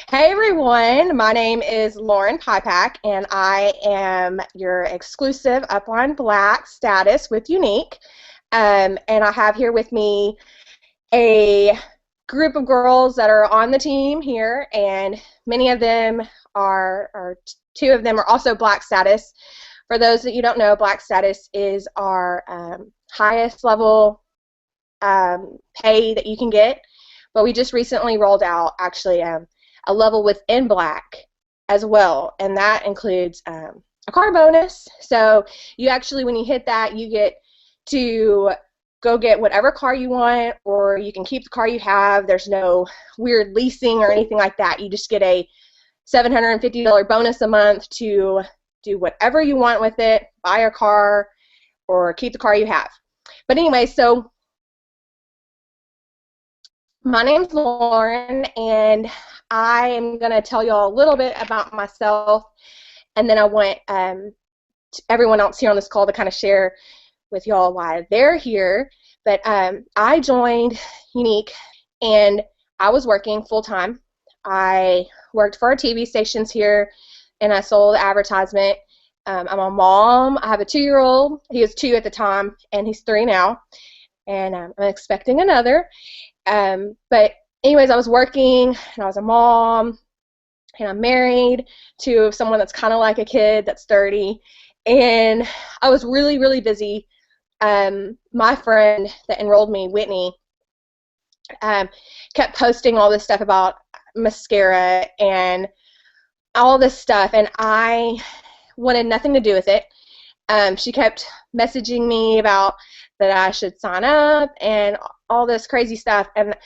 Hey everyone, my name is Lauren Pipak, and I am your exclusive Upline Black status with Younique. And I have here with me a group of girls that are on the team here, and many of them or two of them are also Black status. For those that you don't know, Black status is our highest level pay that you can get. But we just recently rolled out actually a level within Black as well, and that includes a car bonus. So you actually, when you hit that, you get to go get whatever car you want, or you can keep the car you have. There's no weird leasing or anything like that. You just get a $750 bonus a month to do whatever you want with it, buy a car, or keep the car you have. But anyway, so my name's Lauren, and I am going to tell you all a little bit about myself, and then I want everyone else here on this call to kind of share with y'all why they're here. But I joined Younique, and I was working full-time. I worked for our TV stations here, and I sold advertisement. I'm a mom. I have a 2-year-old. He was 2 at the time, and he's 3 now, and I'm expecting another. But anyways, I was working, and I was a mom, and I'm married to someone that's kind of like a kid that's 30, and I was really, really busy. My friend that enrolled me, Whitney, kept posting all this stuff about mascara and all this stuff, and I wanted nothing to do with it. She kept messaging me about that I should sign up and all this crazy stuff, and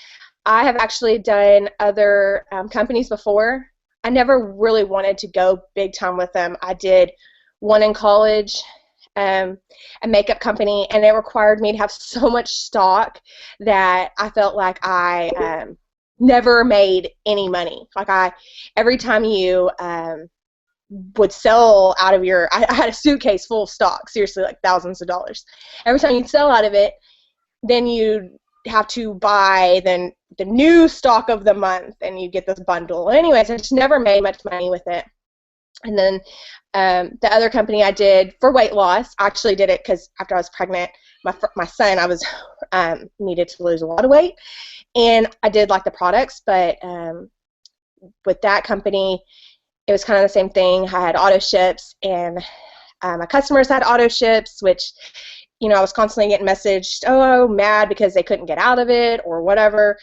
I have actually done other companies before. I never really wanted to go big time with them. I did one in college, a makeup company, and it required me to have so much stock that I felt like I never made any money. Every time you would sell out of I had a suitcase full of stock, seriously, like thousands of dollars. Every time you'd sell out of it, then you'd have to buy the new stock of the month, and you get this bundle. Anyways, I just never made much money with it. And then the other company I did for weight loss, I actually did it because after I was pregnant, my son, I was needed to lose a lot of weight, and I did like the products, but with that company, it was kind of the same thing. I had auto ships, and my customers had auto ships, which, I was constantly getting messaged, mad because they couldn't get out of it or whatever,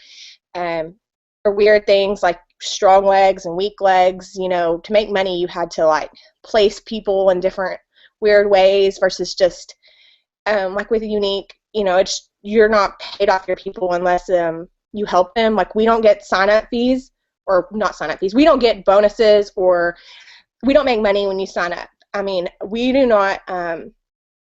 or weird things like strong legs and weak legs. To make money, you had to place people in different weird ways versus just like with Younique, you're not paid off your people unless you help them. Like, we don't get sign-up fees, or not sign-up fees. We don't get bonuses, or we don't make money when you sign up. I mean, we do not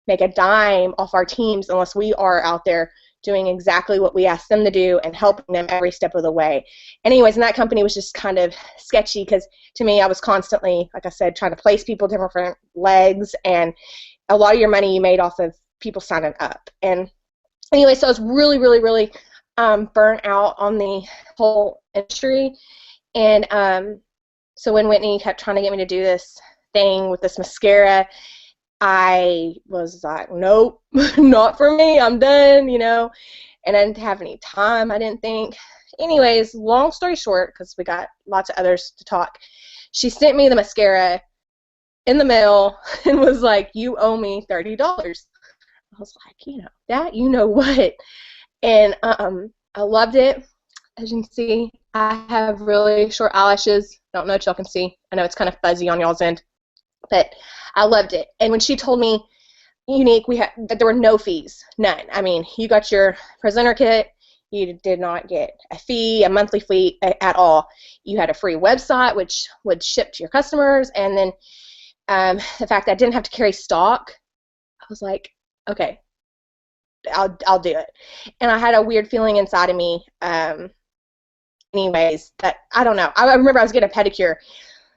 make a dime off our teams unless we are out there doing exactly what we ask them to do and helping them every step of the way. Anyways, and that company was just kind of sketchy because, to me, I was constantly, like I said, trying to place people different legs, and a lot of your money you made off of people signing up. And anyway, so I was really, really, really burnt out on the whole industry. And so when Whitney kept trying to get me to do this thing with this mascara, I was like, nope, not for me, I'm done, and I didn't have any time, I didn't think. Anyways, long story short, because we got lots of others to talk, she sent me the mascara in the mail and was like, you owe me $30. I was like, that, what? And I loved it. As you can see, I have really short eyelashes. I don't know if y'all can see. I know it's kind of fuzzy on y'all's end, but I loved it. And when she told me, Younique, that there were no fees, none. I mean, you got your presenter kit. You did not get a monthly fee at all. You had a free website, which would ship to your customers, and then the fact that I didn't have to carry stock, I was like, okay, I'll do it. And I had a weird feeling inside of me. Anyways, that I don't know. I remember I was getting a pedicure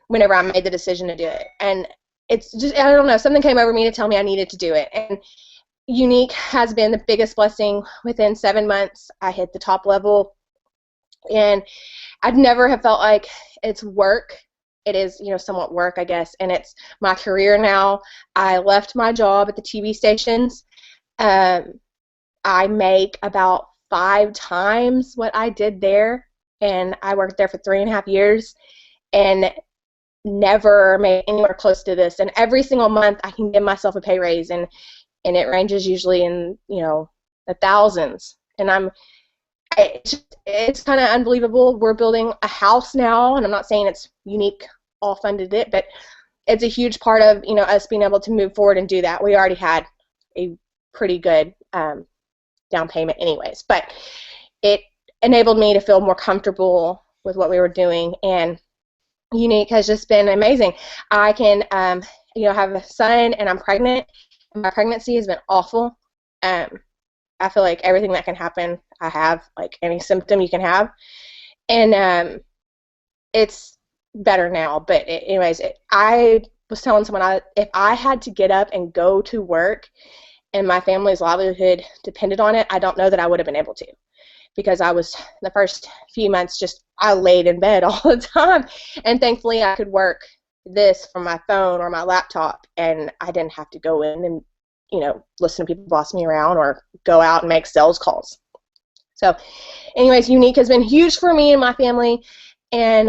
whenever I made the decision to do it, and it's just, I don't know, something came over me to tell me I needed to do it. And Younique has been the biggest blessing. Within 7 months, I hit the top level, and I'd never have felt like it's work. It is, somewhat work, I guess, and it's my career now. I left my job at the TV stations. Um, I make about 5 times what I did there, and I worked there for 3.5 years, and never made anywhere close to this. And every single month, I can give myself a pay raise, and it ranges usually in the thousands. And it's kind of unbelievable. We're building a house now, and I'm not saying it's Younique all funded it, but it's a huge part of us being able to move forward and do that. We already had a pretty good down payment anyways, but it enabled me to feel more comfortable with what we were doing, and Younique has just been amazing. I can have a son, and I'm pregnant. My pregnancy has been awful. I feel like everything that can happen, I have, like any symptom you can have, and it's better now. But anyways, I was telling someone, if I had to get up and go to work and my family's livelihood depended on it, I don't know that I would have been able to, because I was, the first few months, I laid in bed all the time, and thankfully I could work this from my phone or my laptop, and I didn't have to go in and listen to people boss me around or go out and make sales calls. So anyways, Younique has been huge for me and my family, and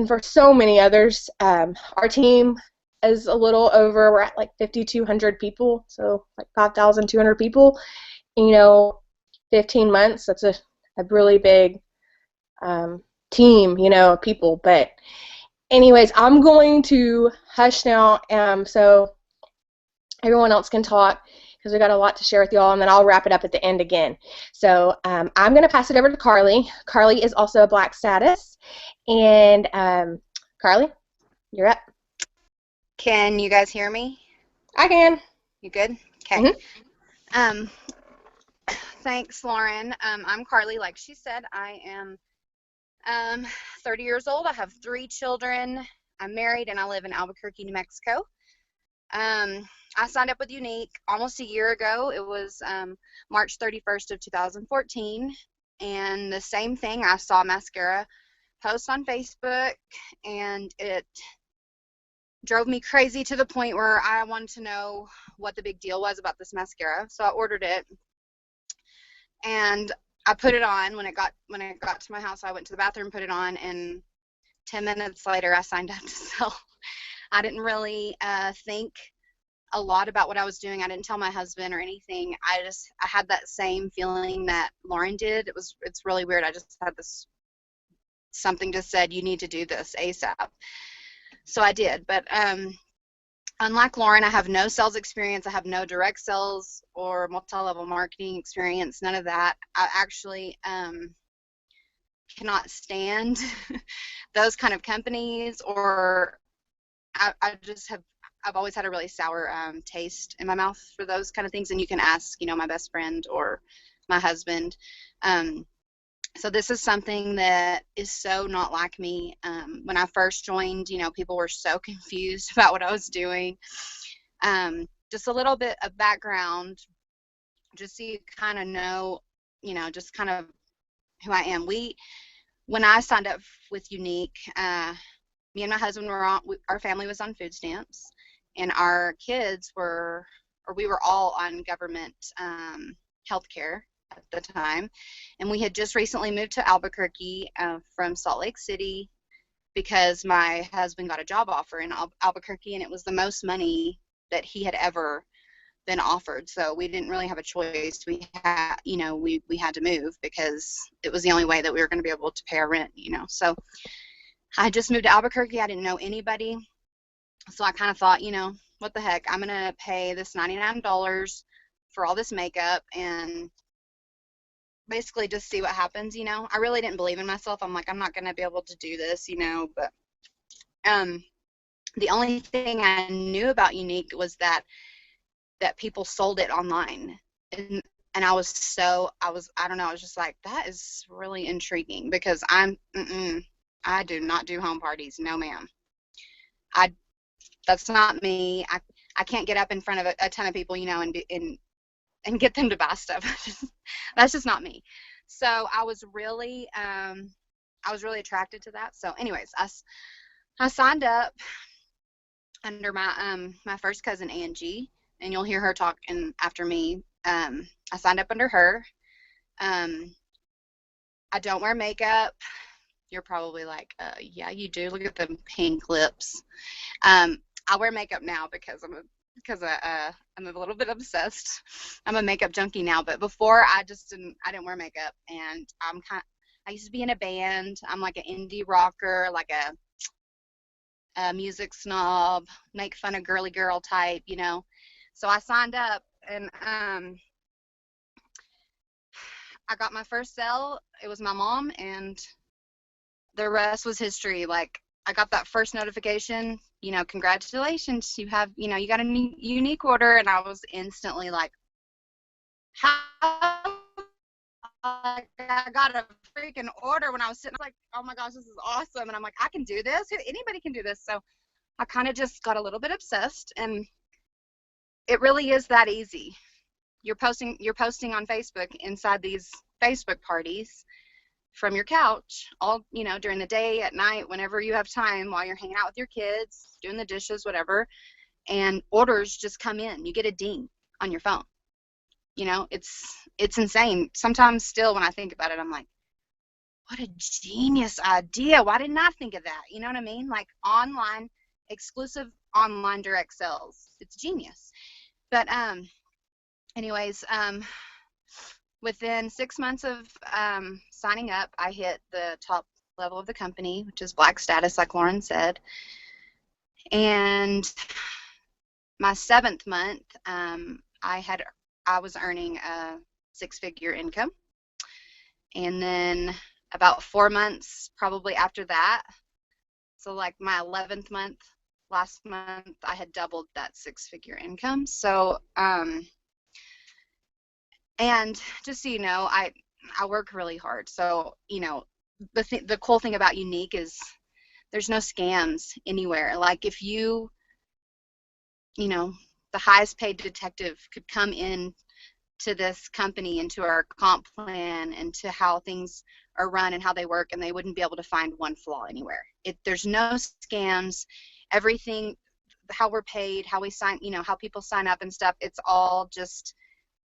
for so many others. Our team is a little over, we're at like 5,200 people, so like 5,200 people. 15 months, that's a really big team, of people. But anyways, I'm going to hush now, so everyone else can talk, because we got a lot to share with y'all, and then I'll wrap it up at the end again. So I'm going to pass it over to Karlie. Karlie is also a Black status, and Karlie, you're up. Can you guys hear me? I can. You good? Okay. Thanks, Lauren. I'm Karlie. Like she said, I am 30 years old. I have 3 children. I'm married, and I live in Albuquerque, New Mexico. I signed up with Younique almost a year ago. It was March 31st of 2014, and the same thing, I saw mascara post on Facebook, and it drove me crazy to the point where I wanted to know what the big deal was about this mascara. So I ordered it, and I put it on. When it got to my house, I went to the bathroom, put it on, and 10 minutes later I signed up to sell. I didn't really think a lot about what I was doing. I didn't tell my husband or anything. I had that same feeling that Lauren did. It's really weird. I just had this, something just said, you need to do this ASAP. So I did. But unlike Lauren, I have no sales experience. I have no direct sales or multi-level marketing experience, none of that. I actually cannot stand those kind of companies, or I've always had a really sour taste in my mouth for those kind of things, and you can ask, my best friend or my husband. So this is something that is so not like me. When I first joined, people were so confused about what I was doing. Just a little bit of background, just so you kind of know, just kind of who I am. When I signed up with Younique, me and my husband our family was on food stamps, and our kids we were all on government health care at the time, and we had just recently moved to Albuquerque from Salt Lake City, because my husband got a job offer in Albuquerque, and it was the most money that he had ever been offered. So we didn't really have a choice. We had to move, because it was the only way that we were going to be able to pay our rent. So I just moved to Albuquerque. I didn't know anybody, so I kind of thought, what the heck, I'm going to pay this $99 for all this makeup and basically just see what happens. I really didn't believe in myself. I'm like, I'm not going to be able to do this, but the only thing I knew about Younique was that people sold it online, and I don't know, I was just like, that is really intriguing, because I do not do home parties. No, ma'am. That's not me. I can't get up in front of a ton of people, and get them to buy stuff. That's just not me. So I was really, I was really attracted to that. So anyways, I signed up under my first cousin Angie, and you'll hear her talking after me. I signed up under her. I don't wear makeup. You're probably like, yeah, you do. Look at the pink lips. I wear makeup now because I'm a little bit obsessed. I'm a makeup junkie now, but before I didn't wear makeup, and I used to be in a band. I'm like an indie rocker, like a music snob, make fun of girly girl type, you know. So I signed up, and I got my first sale. It was my mom, and the rest was history. Like, I got that first notification, you know, congratulations, you have, you know, you got a Younique order, and I was instantly like, how? Like, I got a freaking order when I was sitting, I was like, oh my gosh, this is awesome. And I'm like, I can do this. Anybody can do this. So I kind of just got a little bit obsessed, and it really is that easy. You're posting on Facebook inside these Facebook parties from your couch, all, you know, during the day, at night, whenever you have time, while you're hanging out with your kids, doing the dishes, whatever, and orders just come in. You get a ding on your phone. You know, it's insane. Sometimes still when I think about it, I'm like, what a genius idea. Why didn't I think of that? You know what I mean? Like, online, exclusive online direct sales. It's genius. But anyways, within 6 months of signing up, I hit the top level of the company, which is black status, like Lauren said. And my 7th month, I was earning a 6-figure income. And then about 4 months probably after that, so like my 11th month, last month, I had doubled that 6-figure income. So and just so you know, I work really hard. So, you know, the cool thing about Younique is there's no scams anywhere. Like, if you know, the highest paid detective could come in to this company, into our comp plan, and to how things are run and how they work, and they wouldn't be able to find one flaw anywhere. There's no scams. Everything, how we're paid, how we sign, you know, how people sign up and stuff, it's all just,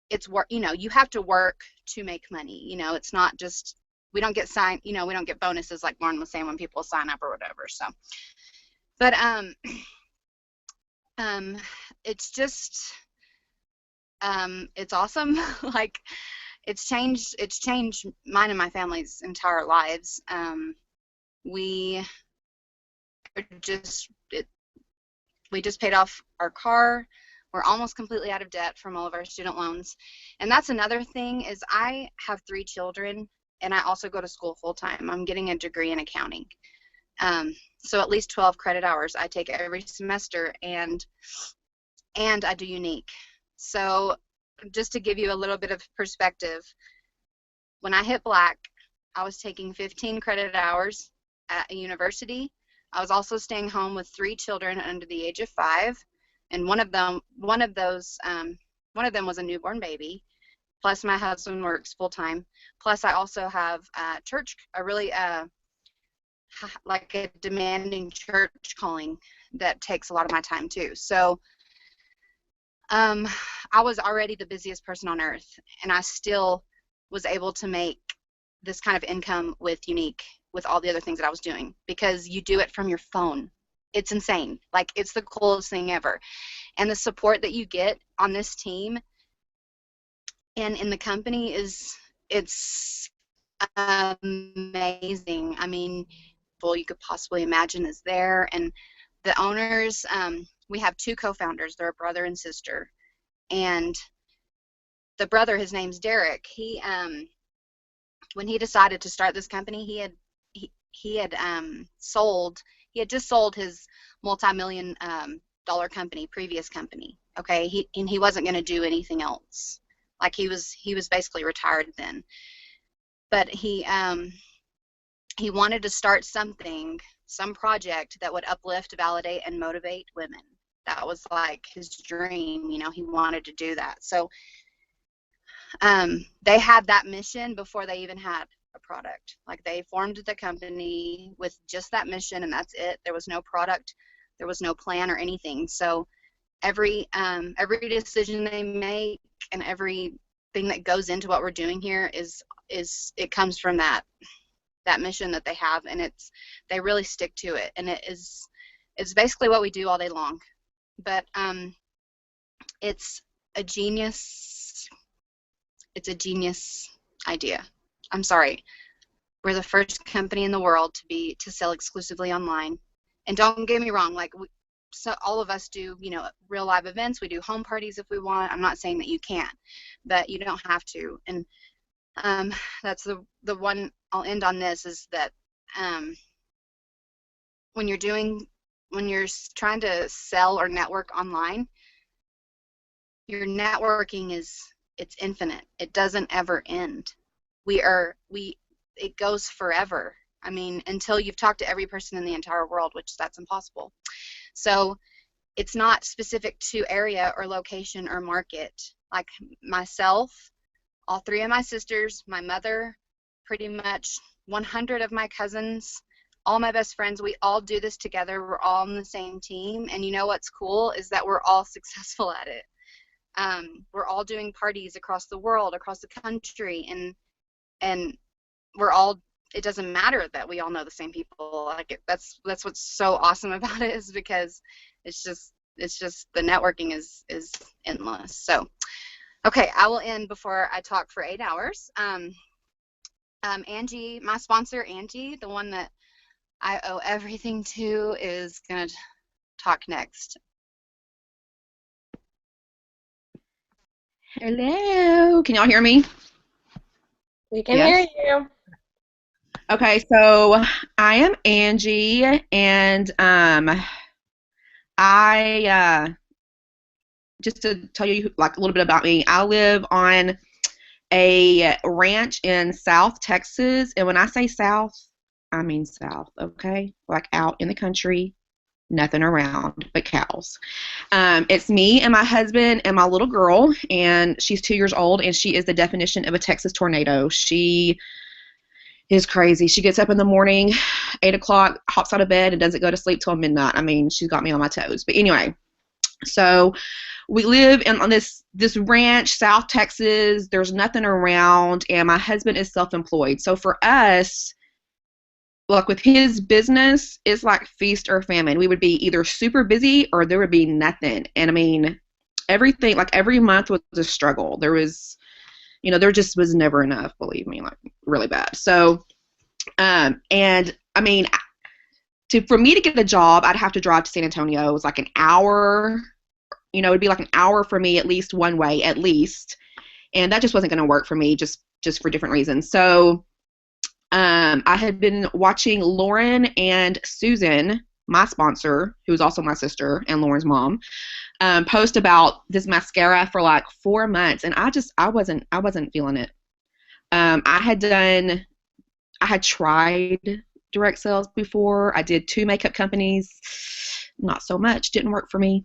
it's work. You know, you have to work to make money. You know, it's not just, we don't get bonuses like Lauren was saying when people sign up or whatever. So, but it's just, it's awesome. Like, it's changed mine and my family's entire lives. We just paid off our car. We're almost completely out of debt from all of our student loans. And that's another thing, is I have 3 children, and I also go to school full time. I'm getting a degree in accounting. So at least 12 credit hours I take every semester, and I do Younique. So just to give you a little bit of perspective, when I hit black, I was taking 15 credit hours at a university. I was also staying home with 3 children under the age of 5, and one of them was a newborn baby. Plus, my husband works full time. Plus, I also have a really like a demanding church calling that takes a lot of my time too. So I was already the busiest person on earth, and I still was able to make this kind of income with Younique, with all the other things that I was doing, because you do it from your phone. It's insane. Like, it's the coolest thing ever. And the support that you get on this team and in the company it's amazing. I mean, well, you could possibly imagine is there. And the owners, we have 2 co-founders. They're a brother and sister. And the brother, his name's Derek. He when he decided to start this company, he had just sold his multi-million dollar company, previous company. Okay, he wasn't going to do anything else. Like, he was basically retired then. But he wanted to start some project that would uplift, validate, and motivate women. That was like his dream. You know, he wanted to do that. So they had that mission before they even had a product. Like, they formed the company with just that mission, and that's it. There was no product, there was no plan or anything. So every decision they make and everything that goes into what we're doing here is it comes from that mission that they have, and they really stick to it, and it's basically what we do all day long. But it's a genius idea. I'm sorry. We're the first company in the world to sell exclusively online. And don't get me wrong, like, so all of us do, real live events. We do home parties if we want. I'm not saying that you can't, but you don't have to. And that's the one I'll end on this, is that when you're trying to sell or network online, your networking it's infinite. It doesn't ever end. It goes forever. I mean, until you've talked to every person in the entire world, which that's impossible. So it's not specific to area or location or market. Like myself, all 3 of my sisters, my mother, pretty much 100 of my cousins, all my best friends, we all do this together. We're all on the same team. And you know what's cool is that we're all successful at it. We're all doing parties across the world, across the country, and we're all, it doesn't matter that we all know the same people. Like, that's what's so awesome about it, is because it's just the networking is endless. So, okay, I will end before I talk for 8 hours. Angie, my sponsor, Angie, the one that I owe everything to, is gonna talk next. Hello, can y'all hear me? We can Yes. hear you. Okay, so I am Angie, and I just to tell you like a little bit about me, I live on a ranch in South Texas, and when I say South, I mean South, okay? Like out in the country, nothing around but cows. It's me and my husband and my little girl, and she's 2 years old, and she is the definition of a Texas tornado. She is crazy. She gets up in the morning, 8 o'clock, hops out of bed, and doesn't go to sleep till midnight. I mean, she's got me on my toes. But anyway, so we live on this ranch, South Texas. There's nothing around, and my husband is self-employed. So for us, like with his business, it's like feast or famine. We would be either super busy or there would be nothing. And I mean, everything, like every month was a struggle. There was, there just was never enough, believe me, like really bad. So, and I mean, for me to get a job, I'd have to drive to San Antonio. It was like an hour, it'd be like an hour for me at least one way, at least. And that just wasn't going to work for me, just for different reasons. So, I had been watching Lauren and Susan, my sponsor, who's also my sister and Lauren's mom, post about this mascara for like 4 months, and I wasn't feeling it. I had tried direct sales before. I did 2 makeup companies, not so much, didn't work for me.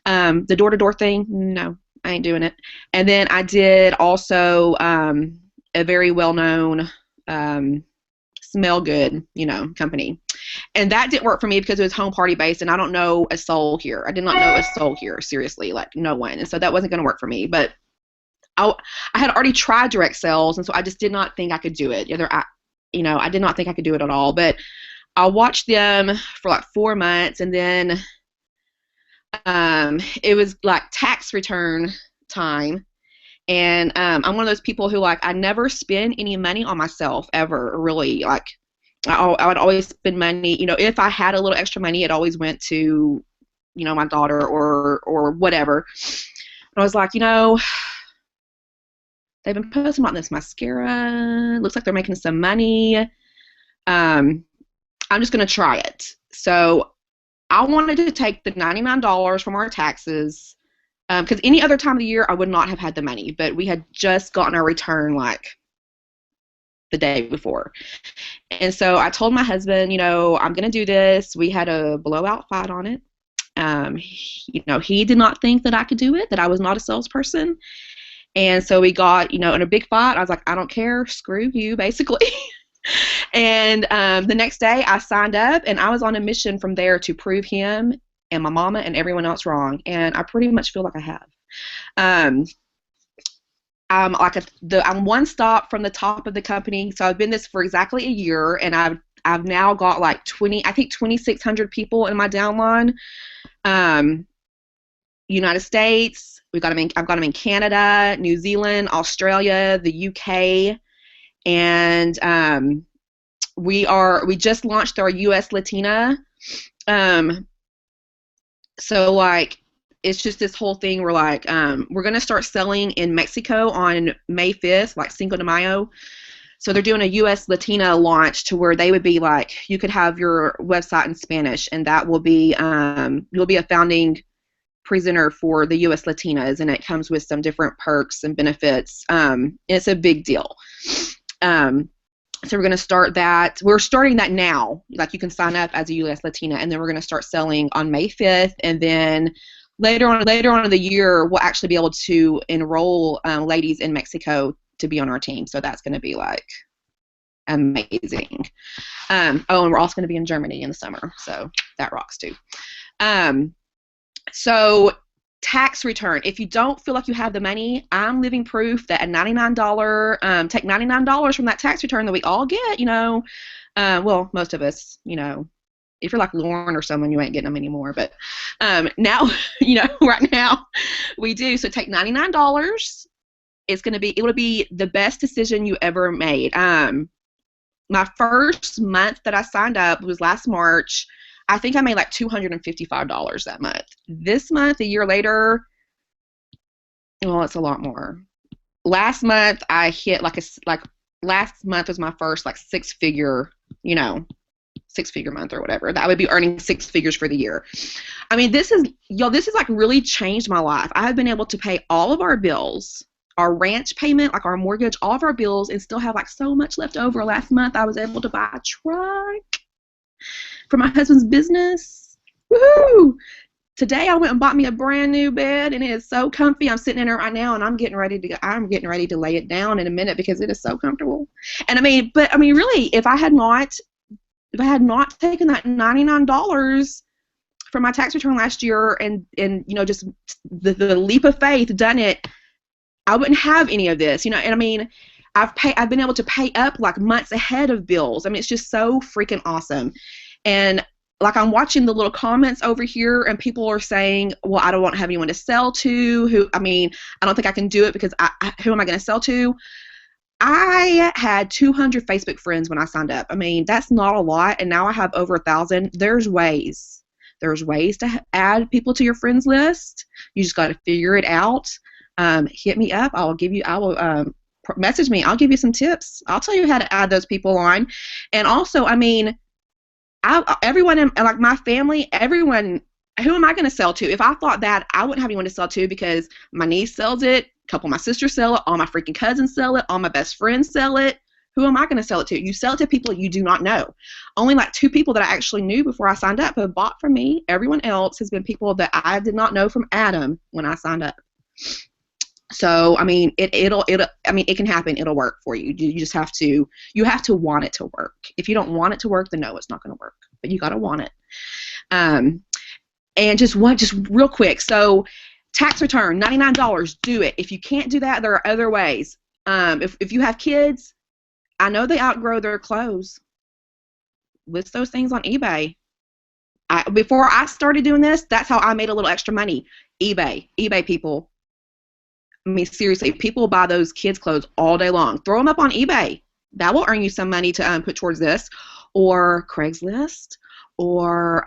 The door-to-door thing, no, I ain't doing it. And then I did also a very well-known smell good, company. And that didn't work for me because it was home party based, and I don't know a soul here. I did not know a soul here, seriously, like no one. And so that wasn't going to work for me. But I had already tried direct sales, and so I just did not think I could do it. I did not think I could do it at all. But I watched them for like 4 months, and then it was like tax return time. And I'm one of those people who, like, I never spend any money on myself ever, really. Like, I would always spend money, if I had a little extra money, it always went to, my daughter or whatever. And I was like, they've been posting about this mascara. Looks like they're making some money. I'm just going to try it. So I wanted to take the $99 from our taxes, because any other time of the year I would not have had the money, but we had just gotten our return like the day before. And so I told my husband, I'm going to do this. We had a blowout fight on it. He did not think that I could do it, that I was not a salesperson. And so we got, in a big fight. I was like, I don't care, screw you, basically. And the next day I signed up, and I was on a mission from there to prove him and my mama and everyone else wrong. And I pretty much feel like I have. I'm one stop from the top of the company. So I've been this for exactly a year, and I've now got like 2,600 people in my downline. United States, I've got them in Canada, New Zealand, Australia, the UK, and we just launched our US Latina. So like it's just this whole thing. We're like we're gonna start selling in Mexico on May 5th, like Cinco de Mayo. So they're doing a US Latina launch to where they would be like, you could have your website in Spanish, and that will be you'll be a founding presenter for the US Latinas, and it comes with some different perks and benefits. It's a big deal. So we're going to start that. We're starting that now. Like, you can sign up as a US Latina, and then we're going to start selling on May 5th, and then later on in the year, we'll actually be able to enroll ladies in Mexico to be on our team. So that's going to be like amazing. And we're also going to be in Germany in the summer, so that rocks too. So tax return. If you don't feel like you have the money, I'm living proof that a $99, take $99 from that tax return that we all get, well, most of us, if you're like Lauren or someone, you ain't getting them anymore. But now, right now we do. So take $99. It will be the best decision you ever made. My first month that I signed up was last March. I think I made like $255 that month. This month, a year later, well, it's a lot more. Last month, I hit last month was my first like six-figure month or whatever. That would be earning six figures for the year. I mean, this is like really changed my life. I have been able to pay all of our bills, our ranch payment, like our mortgage, all of our bills, and still have like so much left over. Last month, I was able to buy a truck for my husband's business. Woohoo! Today I went and bought me a brand new bed, and it is so comfy. I'm sitting in it right now, and I'm getting ready to lay it down in a minute because it is so comfortable. And I mean, really, if I had not taken that $99 from my tax return last year and just the leap of faith, done it, I wouldn't have any of this. And I mean, I've been able to pay up like months ahead of bills. I mean, it's just so freaking awesome. And like, I'm watching the little comments over here, and people are saying, well, I don't want to have anyone to sell to. I don't think I can do it because who am I going to sell to? I had 200 Facebook friends when I signed up. I mean, that's not a lot, and now I have over 1,000. There's ways to add people to your friends list. You just got to figure it out. Hit me up. I will message me. I'll give you some tips. I'll tell you how to add those people on. And also, I mean, everyone in like my family, everyone, who am I going to sell to? If I thought that, I wouldn't have anyone to sell to, because my niece sells it, a couple of my sisters sell it, all my freaking cousins sell it, all my best friends sell it. Who am I going to sell it to? You sell it to people you do not know. Only like 2 people that I actually knew before I signed up have bought from me. Everyone else has been people that I did not know from Adam when I signed up. So, I mean, it can happen. It'll work for you. You just have to want it to work. If you don't want it to work, then no, it's not going to work. But you got to want it. And just real quick. So, tax return, $99. Do it. If you can't do that, there are other ways. If you have kids, I know they outgrow their clothes. List those things on eBay. Before I started doing this, that's how I made a little extra money. eBay people. I mean, seriously, people buy those kids' clothes all day long. Throw them up on eBay. That will earn you some money to put towards this. Or Craigslist. Or,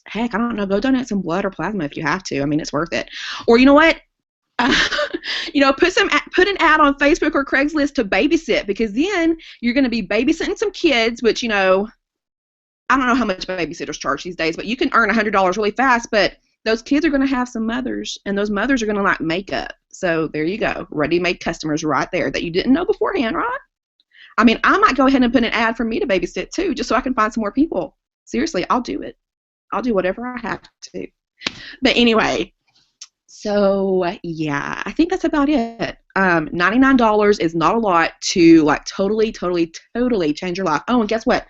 heck, I don't know, go donate some blood or plasma if you have to. I mean, it's worth it. Or, you know what? Put an ad on Facebook or Craigslist to babysit, because then you're going to be babysitting some kids, which, I don't know how much babysitters charge these days, but you can earn $100 really fast, but those kids are going to have some mothers, and those mothers are going to like makeup. So there you go. Ready-made customers right there that you didn't know beforehand, right? I mean, I might go ahead and put an ad for me to babysit too, just so I can find some more people. Seriously, I'll do it. I'll do whatever I have to. But anyway, So yeah, I think that's about it. $99 is not a lot to like totally change your life. Oh, and guess what?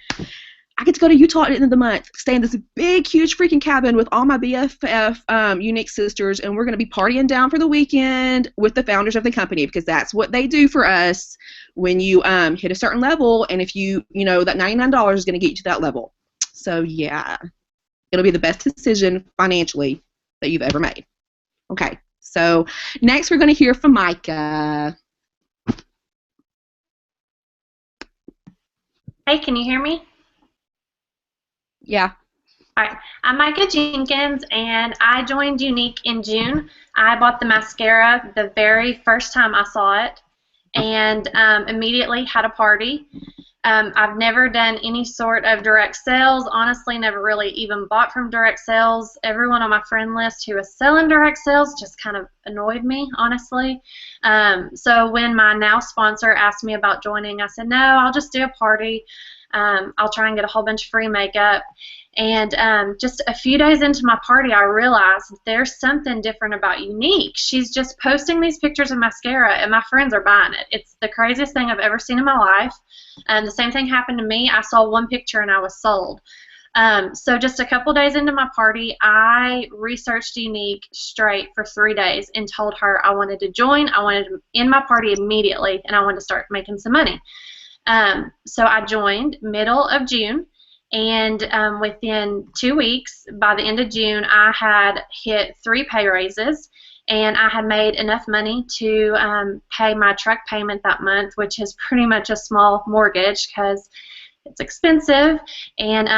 I get to go to Utah at the end of the month, stay in this big, huge freaking cabin with all my BFF Younique sisters, and we're going to be partying down for the weekend with the founders of the company, because that's what they do for us when you hit a certain level, and if you know, that $99 is going to get you to that level. So yeah, it'll be the best decision financially that you've ever made. Okay, so next we're going to hear from Mica. Hey, can you hear me? Yeah. All right. I'm Mica Jenkins, and I joined Younique in June. I bought the mascara the very first time I saw it, and immediately had a party. I've never done any sort of direct sales. Honestly, never really even bought from direct sales. Everyone on my friend list who was selling direct sales just kind of annoyed me, honestly. So when my now sponsor asked me about joining, I said, no, I'll just do a party. I'll try and get a whole bunch of free makeup. And just a few days into my party, I realized there's something different about Younique. She's just posting these pictures of mascara, and my friends are buying it. It's the craziest thing I've ever seen in my life. The same thing happened to me. I saw one picture, and I was sold. So just a couple days into my party, I researched Younique straight for 3 days and told her I wanted to join. I wanted to end my party immediately, and I wanted to start making some money. So I joined middle of June. And within 2 weeks, by the end of June, I had hit 3 pay raises, and I had made enough money to pay my truck payment that month, which is pretty much a small mortgage because it's expensive. And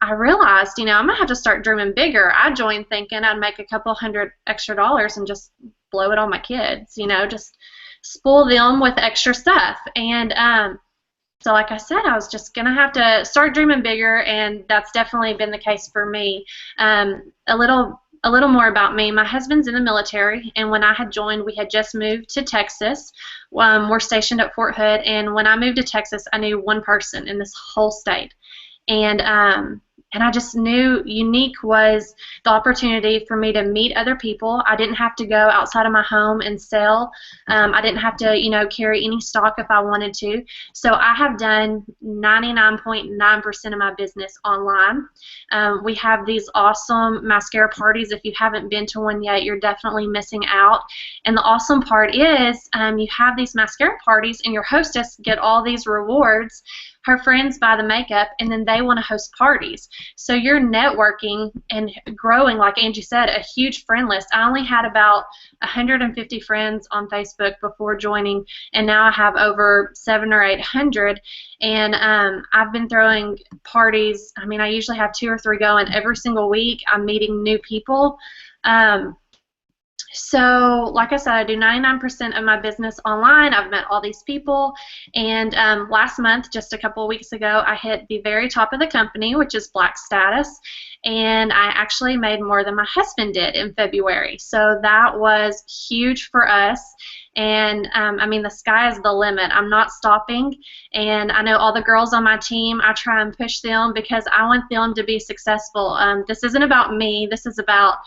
I realized, I'm going to have to start dreaming bigger. I joined thinking I'd make a couple $100 extra and just blow it on my kids, just spoil them with extra stuff. And so like I said, I was just going to have to start dreaming bigger, and that's definitely been the case for me. A little more about me. My husband's in the military, and when I had joined, we had just moved to Texas. We're stationed at Fort Hood, and when I moved to Texas, I knew one person in this whole state. And I just knew Younique was the opportunity for me to meet other people. I didn't have to go outside of my home and sell. I didn't have to, carry any stock if I wanted to. So I have done 99.9% of my business online. We have these awesome mascara parties. If you haven't been to one yet, you're definitely missing out. And the awesome part is you have these mascara parties, and your hostess get all these rewards. Her friends buy the makeup, and then they want to host parties. So you're networking and growing, like Angie said, a huge friend list. I only had about 150 friends on Facebook before joining, and now I have over 700 or 800. And I've been throwing parties. I mean, I usually have 2 or 3 going every single week. I'm meeting new people. So, like I said, I do 99% of my business online. I've met all these people, and last month, just a couple of weeks ago, I hit the very top of the company, which is Black status, and I actually made more than my husband did in February. So that was huge for us, and I mean, the sky is the limit. I'm not stopping, and I know all the girls on my team, I try and push them because I want them to be successful. This isn't about me. This is about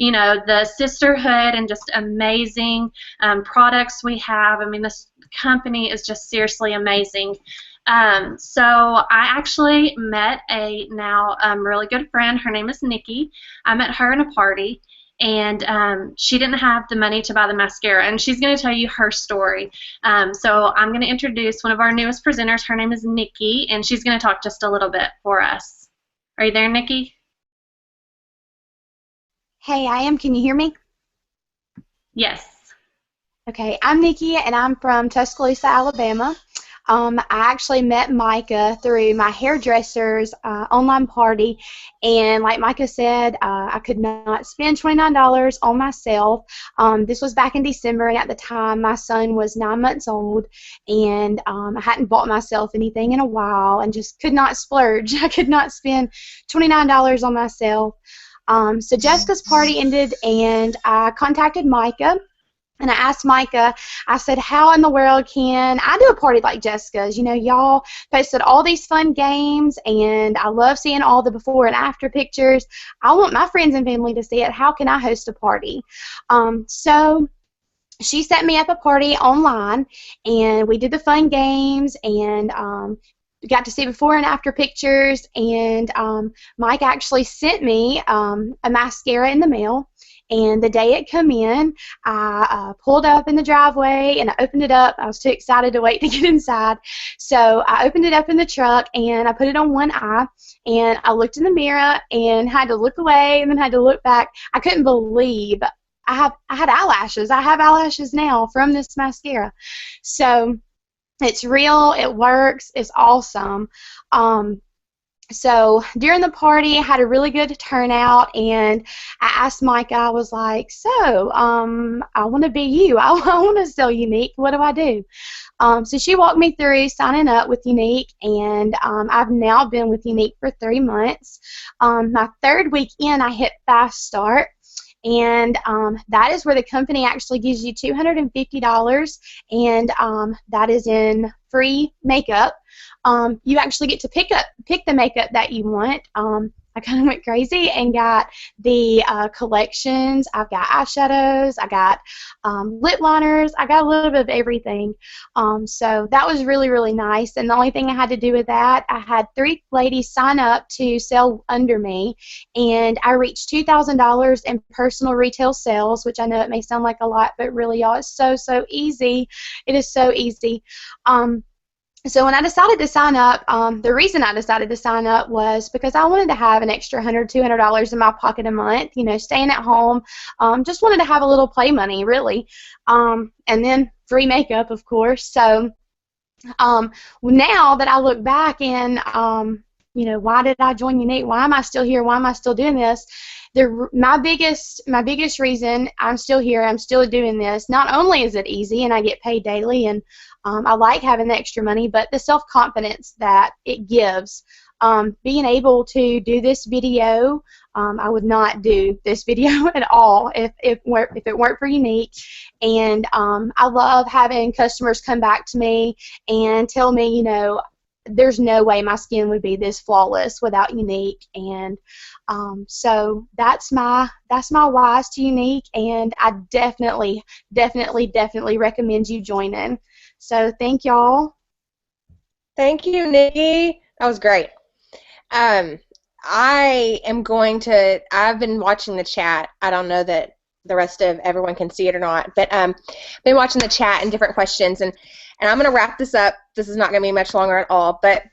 the sisterhood and just amazing products we have. I mean, this company is just seriously amazing. So I actually met a now really good friend. Her name is Nikki. I met her in a party, and she didn't have the money to buy the mascara, and she's going to tell you her story. So I'm going to introduce one of our newest presenters. Her name is Nikki, and she's going to talk just a little bit for us. Are you there, Nikki? Hey, I am. Can you hear me? Yes. Okay, I'm Nikki, and I'm from Tuscaloosa, Alabama. I actually met Mica through my hairdresser's online party, and like Mica said, I could not spend $29 on myself. This was back in December, and at the time my son was 9 months old, and I hadn't bought myself anything in a while and just could not splurge. I could not spend $29 on myself. So Jessica's party ended, and I contacted Mica, And I asked Mica, I said, how in the world can I do a party like Jessica's? You know, y'all posted all these fun games, and I love seeing all the before and after pictures. I want my friends and family to see it. How can I host a party? So she set me up a party online, and we did the fun games, and got to see before and after pictures, and Mike actually sent me a mascara in the mail. And the day it come in, I pulled up in the driveway and I opened it up. I was too excited to wait to get inside. So I opened it up in the truck and I put it on one eye. And I looked in the mirror and had to look away and then had to look back. I couldn't believe I had eyelashes. I have eyelashes now from this mascara. So it's real. It works. It's awesome. So during the party, I had a really good turnout, and I asked Mike, I was like, so I want to be you. I want to sell Younique. What do I do? So she walked me through signing up with Younique, and I've now been with Younique for 3 months. My third week in, I hit Fast Start. And that is where the company actually gives you $250, and that is in free makeup. You actually get to pick the makeup that you want. I kind of went crazy and got the collections. I've got eyeshadows, I got lip liners, I got a little bit of everything. So that was really, really nice. And the only thing I had to do with that, I had 3 ladies sign up to sell under me, and I reached $2,000 in personal retail sales, which I know it may sound like a lot, but really, y'all, it's so, so easy. It is so easy. So when I decided to sign up, the reason I decided to sign up was because I wanted to have an extra $100, $200 in my pocket a month, you know, staying at home. Just wanted to have a little play money, really. And then free makeup, of course. So now that I look back and, you know, why did I join Younique? Why am I still here? Why am I still doing this? My biggest reason I'm still here, I'm still doing this, not only is it easy and I get paid daily and I like having the extra money, but the self-confidence that it gives. Being able to do this video, I would not do this video at all if it weren't for Younique. And I love having customers come back to me and tell me, you know, there's no way my skin would be this flawless without Younique. And so that's my whys to Younique, and I definitely recommend you joining. So thank y'all. Thank you, Nikki. That was great. I've been watching the chat. I don't know that the rest of everyone can see it or not, but been watching the chat and different questions, and I'm going to wrap this up. This is not going to be much longer at all, but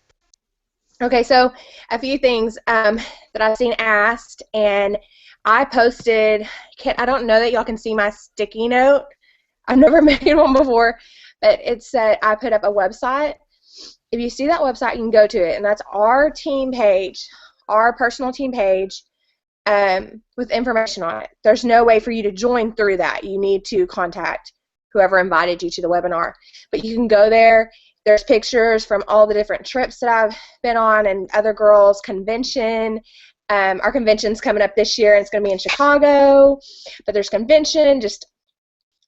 okay, so a few things that I've seen asked, and I posted, I don't know that y'all can see my sticky note. I've never made one before, but it said I put up a website. If you see that website, you can go to it, and that's our team page, our personal team page, with information on it. There's no way for you to join through that. You need to contact whoever invited you to the webinar. But you can go there. There's pictures from all the different trips that I've been on and other girls' convention. Our convention's coming up this year, and it's going to be in Chicago. But there's convention, just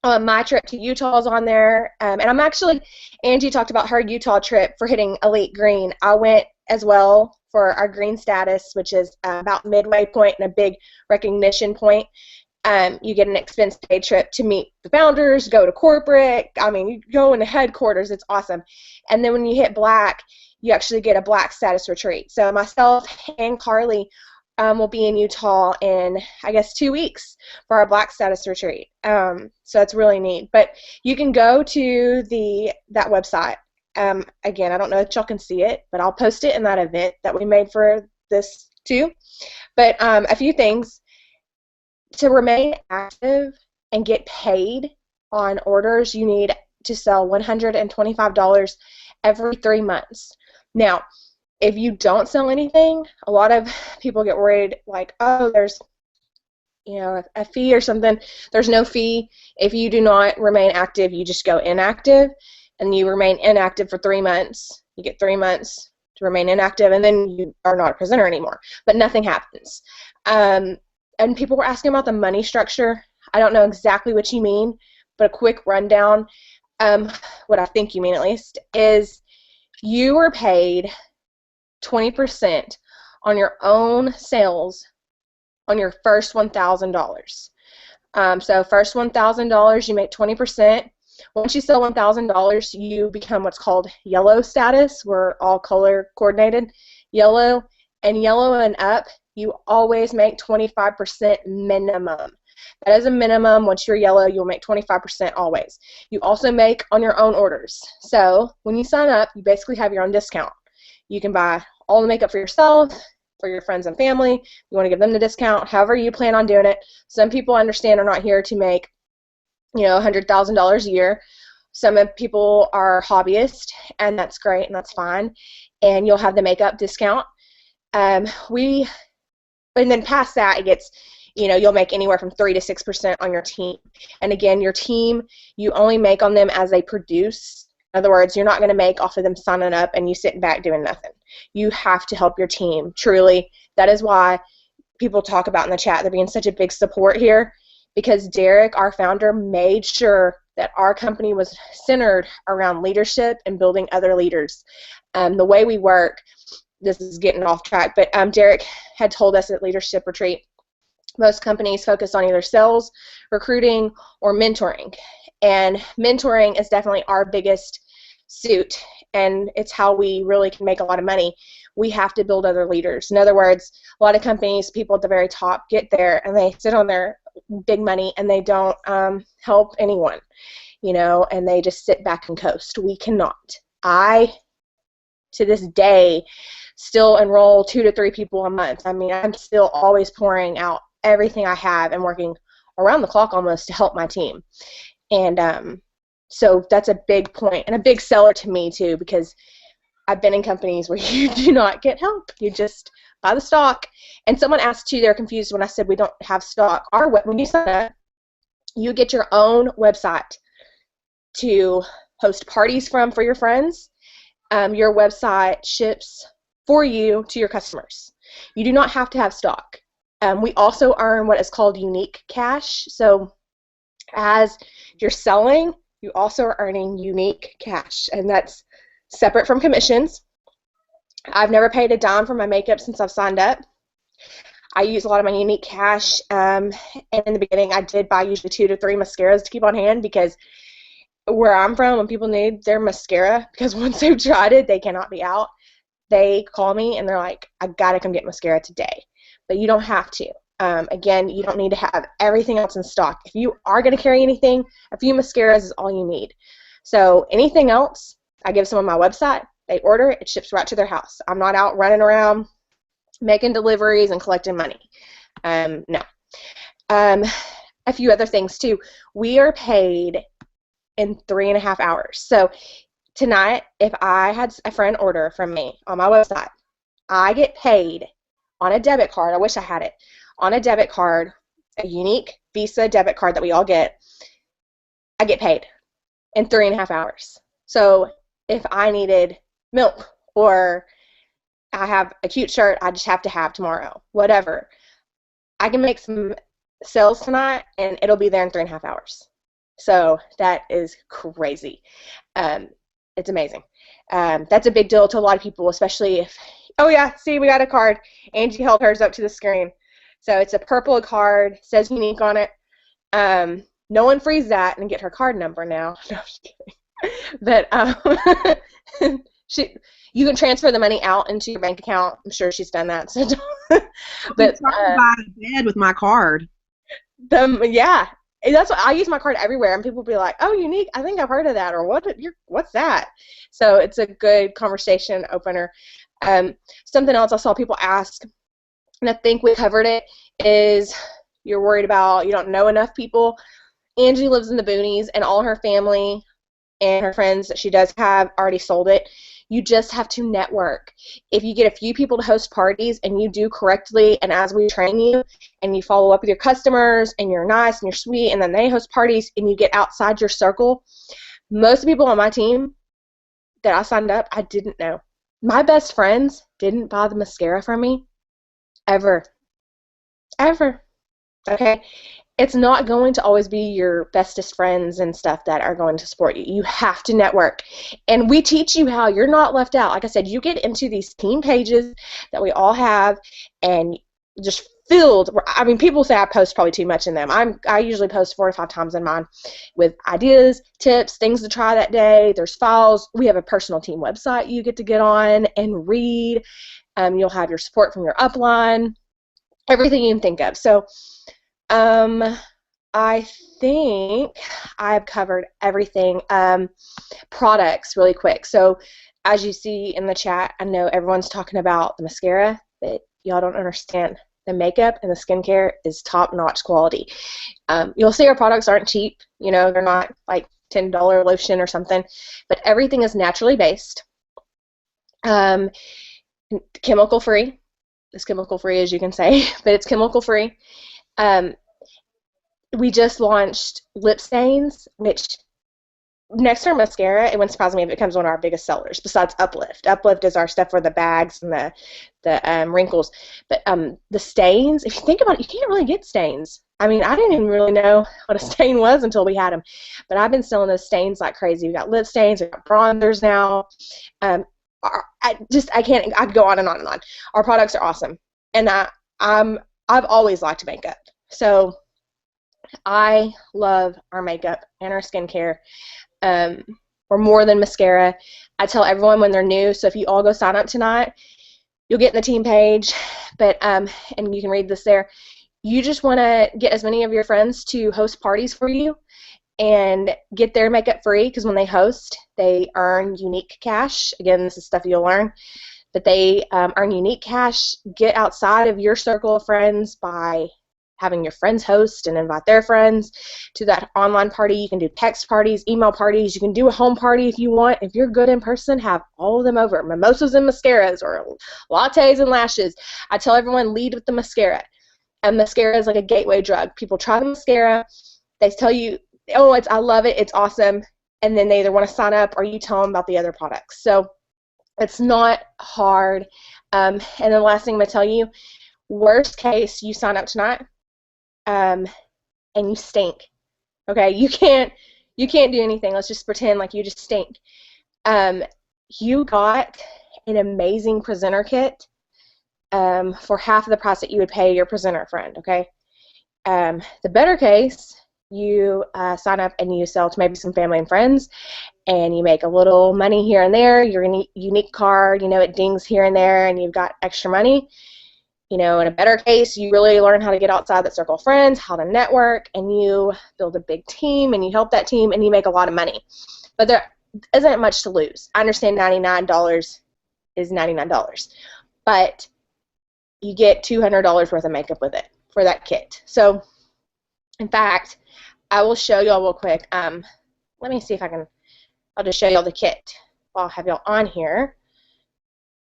my trip to Utah is on there. And I'm actually, Angie talked about her Utah trip for hitting Elite Green. I went as well for our green status, which is about midway point and a big recognition point. You get an expense paid trip to meet the founders, go to corporate. I mean, you go into headquarters. It's awesome. And then when you hit black, you actually get a black status retreat. So myself and Karlie will be in Utah in, I guess, 2 weeks for our black status retreat. So that's really neat. But you can go to that website. Again, I don't know if y'all can see it, but I'll post it in that event that we made for this too. But a few things. To remain active and get paid on orders, you need to sell $125 every 3 months. Now, if you don't sell anything, a lot of people get worried, like, oh, there's, you know, a fee or something. There's no fee. If you do not remain active, you just go inactive, and you remain inactive for 3 months. You get 3 months to remain inactive, and then you are not a presenter anymore. But nothing happens. And people were asking about the money structure. I don't know exactly what you mean, but a quick rundown, what I think you mean at least, is you are paid 20% on your own sales on your first $1,000. So first $1,000, you make 20%. Once you sell $1,000, you become what's called yellow status. We're all color coordinated. Yellow and up, you always make 25% minimum. That is a minimum. Once you're yellow, you'll make 25% always. You also make on your own orders. So when you sign up, you basically have your own discount. You can buy all the makeup for yourself, for your friends and family. You want to give them the discount, however you plan on doing it. Some people understand are not here to make, $100,000 a year. Some people are hobbyists, and that's great, and that's fine. And you'll have the makeup discount. And then past that, it gets, you'll make anywhere from 3 to 6% on your team. And again, your team, you only make on them as they produce. In other words, you're not going to make off of them signing up and you sitting back doing nothing. You have to help your team, truly. That is why people talk about in the chat there being such a big support here, because Derek, our founder, made sure that our company was centered around leadership and building other leaders. The way we work, this is getting off track, but Derek had told us at Leadership Retreat, most companies focus on either sales, recruiting, or mentoring. And mentoring is definitely our biggest suit, and it's how we really can make a lot of money. We have to build other leaders. In other words, a lot of companies, people at the very top get there and they sit on their big money and they don't help anyone, and they just sit back and coast. We cannot. I, to this day, still enroll 2 to 3 people a month. I mean, I'm still always pouring out everything I have and working around the clock almost to help my team. And so that's a big point and a big seller to me too, because I've been in companies where you do not get help. You just buy the stock. And someone asked too, they're confused when I said we don't have stock. When you sign up, you get your own website to host parties for your friends. Your website ships for you to your customers. You do not have to have stock. We also earn what is called Younique cash. So as you're selling, you also are earning Younique cash, and that's separate from commissions. I've never paid a dime for my makeup since I've signed up. I use a lot of my Younique cash, and in the beginning I did buy usually 2 to 3 mascaras to keep on hand, because where I'm from, when people need their mascara, because once they've tried it, they cannot be out, they call me and they're like, I gotta come get mascara today. But you don't have to. Again, you don't need to have everything else in stock. If you are going to carry anything, a few mascaras is all you need. So anything else, I give someone my website, they order it, it ships right to their house. I'm not out running around making deliveries and collecting money. No. A few other things too. We are paid in 3.5 hours. So tonight, if I had a friend order from me on my website, I get paid on a debit card. I wish I had it. On a debit card, a unique Visa debit card that we all get, I get paid in 3.5 hours. So if I needed milk, or I have a cute shirt I just have to have tomorrow, whatever, I can make some sales tonight and it'll be there in 3.5 hours. So that is crazy. It's amazing. That's a big deal to a lot of people, especially if, oh yeah, see, we got a card. Angie held hers up to the screen. So it's a purple card, says Younique on it. No one freeze that and get her card number now. No, I'm just kidding. But you can transfer the money out into your bank account. I'm sure she's done that. So but I'm buy a bed with my card. Yeah. That's what I use my card everywhere, and people be like, "Oh, Younique, I think I've heard of that," or "What's that?" So it's a good conversation opener. Something else I saw people ask, and I think we covered it, is you're worried about you don't know enough people. Angie lives in the boonies, and all her family and her friends that she does have already sold it. You just have to network. If you get a few people to host parties and you do correctly, and as we train you, and you follow up with your customers, and you're nice and you're sweet, and then they host parties and you get outside your circle, most people on my team that I signed up, I didn't know. My best friends didn't buy the mascara from me ever. Ever. Okay? It's not going to always be your bestest friends and stuff that are going to support you. You have to network. And we teach you how. You're not left out. Like I said, you get into these team pages that we all have and just filled. I mean, people say I post probably too much in them. I usually post 4 to 5 times in mine with ideas, tips, things to try that day. There's files. We have a personal team website you get to get on and read. You'll have your support from your upline, everything you can think of. So I think I've covered everything. Products, really quick. So as you see in the chat, I know everyone's talking about the mascara, but y'all don't understand. The makeup and the skincare is top-notch quality. You'll see our products aren't cheap. You know, they're not like $10 lotion or something, but everything is naturally based. Chemical-free. It's chemical-free, as you can say, but it's chemical-free. We just launched lip stains, which next to our mascara, it wouldn't surprise me if it becomes one of our biggest sellers, besides Uplift. Uplift is our stuff for the bags and the wrinkles. But the stains, if you think about it, you can't really get stains. I mean, I didn't even really know what a stain was until we had them. But I've been selling those stains like crazy. We've got lip stains, we've got bronzers now. I could go on and on and on. Our products are awesome. And I've always liked makeup. So I love our makeup and our skincare. We're more than mascara. I tell everyone when they're new, so if you all go sign up tonight, you'll get in the team page, but and you can read this there. You just want to get as many of your friends to host parties for you and get their makeup free, because when they host, they earn Younique cash. Again, this is stuff you'll learn. But they earn Younique cash. Get outside of your circle of friends by having your friends host and invite their friends to that online party. You can do text parties, email parties. You can do a home party if you want. If you're good in person, have all of them over. Mimosas and mascaras, or lattes and lashes. I tell everyone, lead with the mascara. And mascara is like a gateway drug. People try the mascara. They tell you, oh, I love it, it's awesome. And then they either want to sign up or you tell them about the other products. So it's not hard. And the last thing I'm going to tell you, worst case, you sign up tonight, and you stink. Okay, you can't do anything. Let's just pretend like you just stink. You got an amazing presenter kit for half of the price that you would pay your presenter friend. Okay, the better case, you sign up and you sell to maybe some family and friends, and you make a little money here and there. Your Younique card, you know, it dings here and there, and you've got extra money. You know, in a better case, you really learn how to get outside that circle of friends, how to network, and you build a big team, and you help that team, and you make a lot of money. But there isn't much to lose. I understand $99 is $99, but you get $200 worth of makeup with it for that kit. So, in fact, I will show y'all real quick. Let me see if I can. I'll just show y'all the kit while I have y'all on here.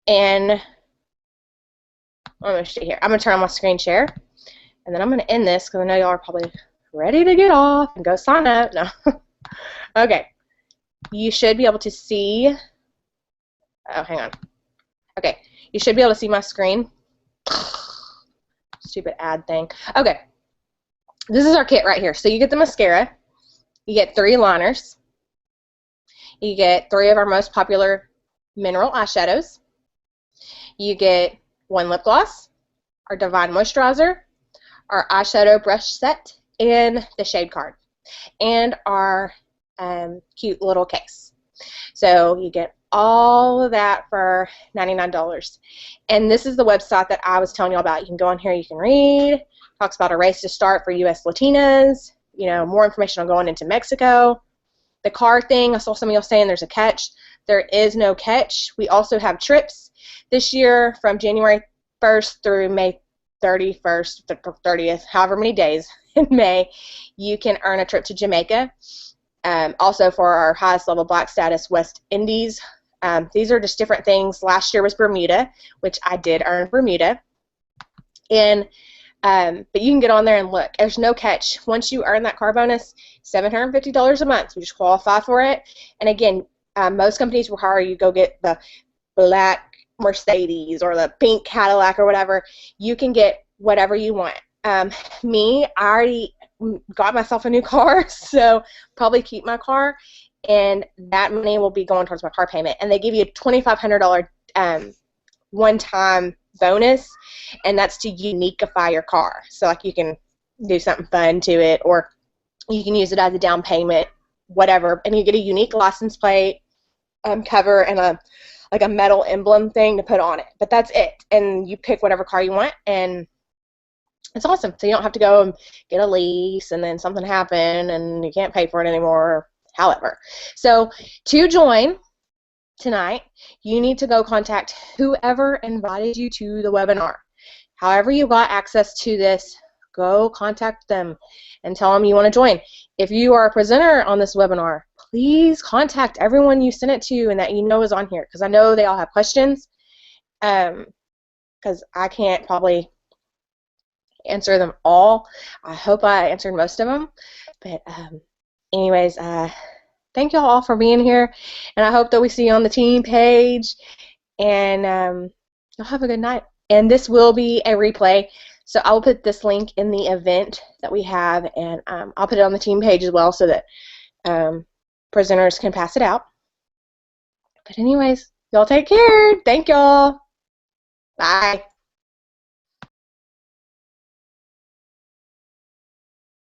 And I'm going to stay here. I'm going to turn on my screen share, and then I'm going to end this because I know y'all are probably ready to get off and go sign up. No. Okay. You should be able to see. Oh, hang on. Okay. You should be able to see my screen. Stupid ad thing. Okay. This is our kit right here. So you get the mascara. You get 3 liners. You get 3 of our most popular mineral eyeshadows. You get 1 lip gloss, our Divine Moisturizer, our eyeshadow brush set, and the shade card, and our cute little case. So you get all of that for $99. And this is the website that I was telling you about. You can go on here, you can read. Talks about a race to start for U.S. Latinas. You know, more information on going into Mexico. The car thing, I saw some of y'all saying there's a catch. There is no catch. We also have trips this year from January 1st through May 31st, 30th, however many days in May. You can earn a trip to Jamaica. Also for our highest level black status, West Indies. These are just different things. Last year was Bermuda, which I did earn Bermuda. And but you can get on there and look. There's no catch. Once you earn that car bonus, $750 a month. You just qualify for it. And again, most companies will hire you go get the black Mercedes or the pink Cadillac or whatever. You can get whatever you want. Me, I already got myself a new car, so probably keep my car, and that money will be going towards my car payment. And they give you a $2,500 one-time bonus, and that's to uniqueify your car. So like you can do something fun to it, or you can use it as a down payment, whatever. And you get a unique license plate cover and a metal emblem thing to put on it. But that's it. And you pick whatever car you want, and it's awesome. So you don't have to go and get a lease and then something happen and you can't pay for it anymore, however. So to join tonight, you need to go contact whoever invited you to the webinar. However you got access to this, go contact them and tell them you want to join. If you are a presenter on this webinar, please contact everyone you sent it to and that you know is on here, because I know they all have questions, because I can't probably answer them all. I hope I answered most of them. But anyways, thank y'all all for being here, and I hope that we see you on the team page, and y'all have a good night. And this will be a replay, so I'll put this link in the event that we have, and I'll put it on the team page as well so that presenters can pass it out. But anyways, y'all take care. Thank y'all. Bye.